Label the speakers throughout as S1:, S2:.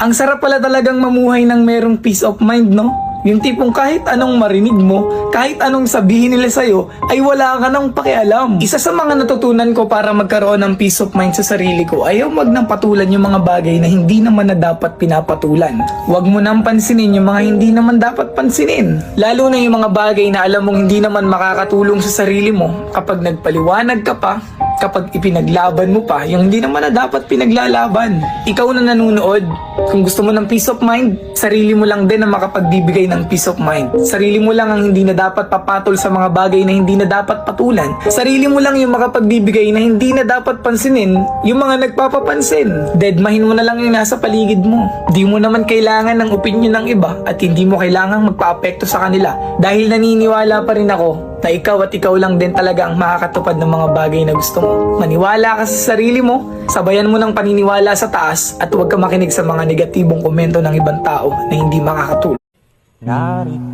S1: Ang sarap pala talagang mamuhay ng merong peace of mind, no? Yung tipong kahit anong marinig mo, kahit anong sabihin nila sa'yo, ay wala ka nang pakialam. Isa sa mga natutunan ko para magkaroon ng peace of mind sa sarili ko, ayaw magnampatulan yung mga bagay na hindi naman na dapat pinapatulan. Huwag mo nang pansinin yung mga hindi naman dapat pansinin. Lalo na yung mga bagay na alam mong hindi naman makakatulong sa sarili mo kapag nagpaliwanag ka pa, kapag ipinaglaban mo pa yung hindi naman na dapat pinaglalaban. Ikaw na nanonood, kung gusto mo ng peace of mind, sarili mo lang din ang makapagbibigay ng peace of mind. Sarili mo lang ang hindi na dapat papatol sa mga bagay na hindi na dapat patulan. Sarili mo lang yung makapagbibigay na hindi na dapat pansinin yung mga nagpapapansin. Deadmahin mo na lang yung nasa paligid mo. Di mo naman kailangan ng opinion ng iba at hindi mo kailangang magpa-apekto sa kanila dahil naniniwala pa rin ako na ikaw at ikaw lang din talaga ang makakatupad ng mga bagay na gusto mo. Maniwala ka sa sarili mo, sabayan mo ng paniniwala sa taas at huwag ka makinig sa mga negatibong komento ng ibang tao na hindi makakatulong.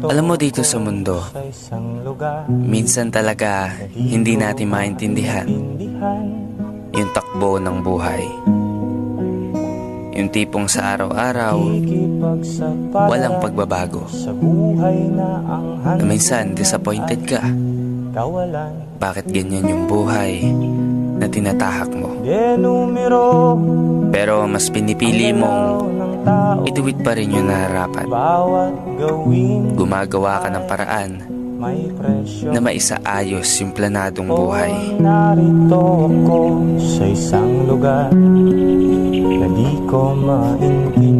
S2: Alam mo, dito sa mundo, minsan talaga hindi natin maintindihan yung takbo ng buhay. Yung tipong sa araw-araw, walang pagbabago. Na minsan, disappointed ka. Bakit ganyan yung buhay na tinatahak mo? Pero mas pinipili mong ituwid pa rin yung nararapat. Gumagawa ka ng paraan na maisaayos yung planadong buhay.
S3: Narito ako sa isang lugar na di ko maintindihan.